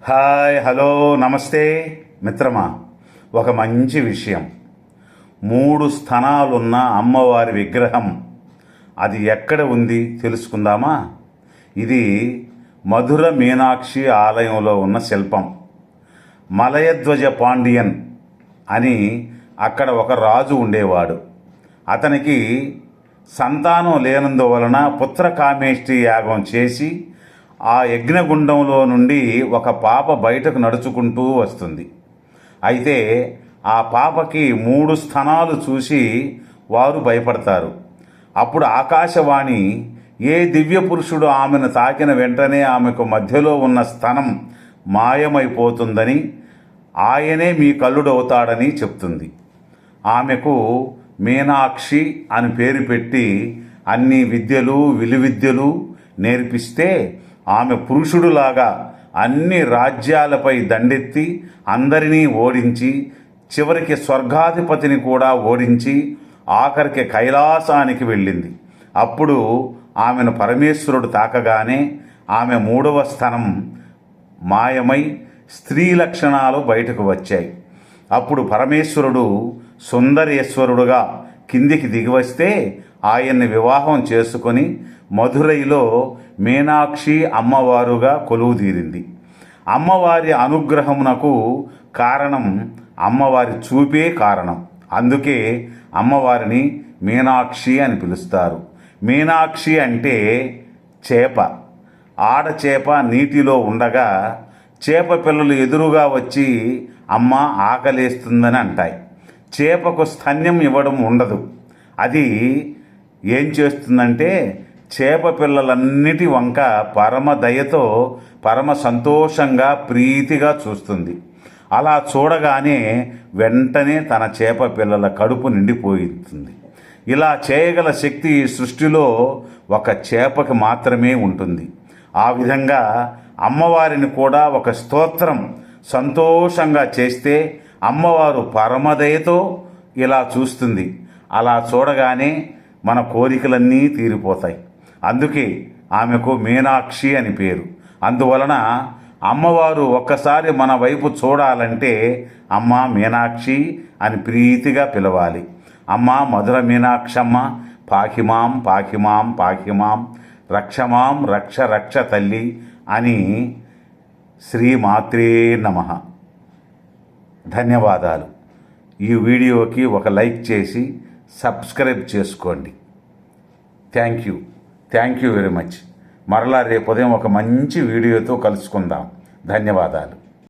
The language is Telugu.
హాయ్, హలో, నమస్తే మిత్రమా. ఒక మంచి విషయం. 3 స్థనాలున్న అమ్మవారి విగ్రహం అది ఎక్కడ ఉంది తెలుసుకుందామా? ఇది మధుర మీనాక్షి ఆలయంలో ఉన్న శిల్పం. మలయధ్వజ పాండియన్ అని అక్కడ ఒక రాజు ఉండేవాడు. అతనికి సంతానం లేనందువలన పుత్రకామేష్టి యాగం చేసి ఆ యజ్ఞగుండంలో నుండి ఒక పాప బయటకు నడుచుకుంటూ వస్తుంది. అయితే ఆ పాపకి 3 స్థనాలు చూసి వారు భయపడతారు. అప్పుడు ఆకాశవాణి ఏ దివ్య పురుషుడు ఆమెను తాకిన వెంటనే ఆమెకు మధ్యలో ఉన్న స్థనం మాయమైపోతుందని, ఆయనే మీ కల్లుడవుతాడని చెప్తుంది. ఆమెకు మీనాక్షి అని పేరు పెట్టి అన్ని విద్యలు విలువిద్యలు నేర్పిస్తే ఆమె పురుషుడులాగా అన్ని రాజ్యాలపై దండెత్తి అందరినీ ఓడించి చివరికి స్వర్గాధిపతిని కూడా ఓడించి ఆఖరికి కైలాసానికి వెళ్ళింది. అప్పుడు ఆమెను పరమేశ్వరుడు తాకగానే ఆమె 3వ స్థనం మాయమై స్త్రీ లక్షణాలు బయటకు వచ్చాయి. అప్పుడు పరమేశ్వరుడు సుందరేశ్వరుడుగా కిందికి దిగివస్తే ఆయన్ని వివాహం చేసుకొని మధురైలో మీనాక్షి అమ్మవారుగా కొలువుదీరింది. అమ్మవారి అనుగ్రహమునకు కారణం అమ్మవారి చూపే కారణం. అందుకే అమ్మవారిని మీనాక్షి అని పిలుస్తారు. మీనాక్షి అంటే చేప. ఆడచేప నీటిలో ఉండగా చేప పిల్లలు ఎదురుగా వచ్చి అమ్మ ఆకలేస్తుందని అంటాయి. చేపకు స్తన్యం ఇవ్వడం ఉండదు. అది ఏం చేస్తుందంటే చేప పిల్లలన్నిటి వంక పరమ దయతో పరమ సంతోషంగా ప్రీతిగా చూస్తుంది. అలా చూడగానే వెంటనే తన చేప పిల్లల కడుపు నిండిపోతుంది. ఇలా చేయగల శక్తి ఈ సృష్టిలో ఒక చేపకి మాత్రమే ఉంటుంది. ఆ విధంగా అమ్మవారిని కూడా ఒక స్తోత్రం సంతోషంగా చేస్తే అమ్మవారు పరమదయతో ఇలా చూస్తుంది. అలా చూడగానే మన కోరికలన్నీ తీరిపోతాయి. అందుకే ఆమెకు మీనాక్షి అని పేరు. అందువలన అమ్మవారు ఒక్కసారి మన వైపు చూడాలంటే అమ్మ మీనాక్షి అని ప్రీతిగా పిలవాలి. అమ్మ మధుర మీనాక్షమ్మ, పాహిమాం పాహిమాం పాహిమాం, రక్షమాం రక్ష రక్ష తల్లి అని. శ్రీమాత్రే నమః. ధన్యవాదాలు. ఈ వీడియోకి ఒక లైక్ చేసి సబ్స్క్రైబ్ చేసుకోండి. Thank you very much. మరలా రేపు ఉదయం ఒక మంచి వీడియోతో కలుసుకుందాం. ధన్యవాదాలు.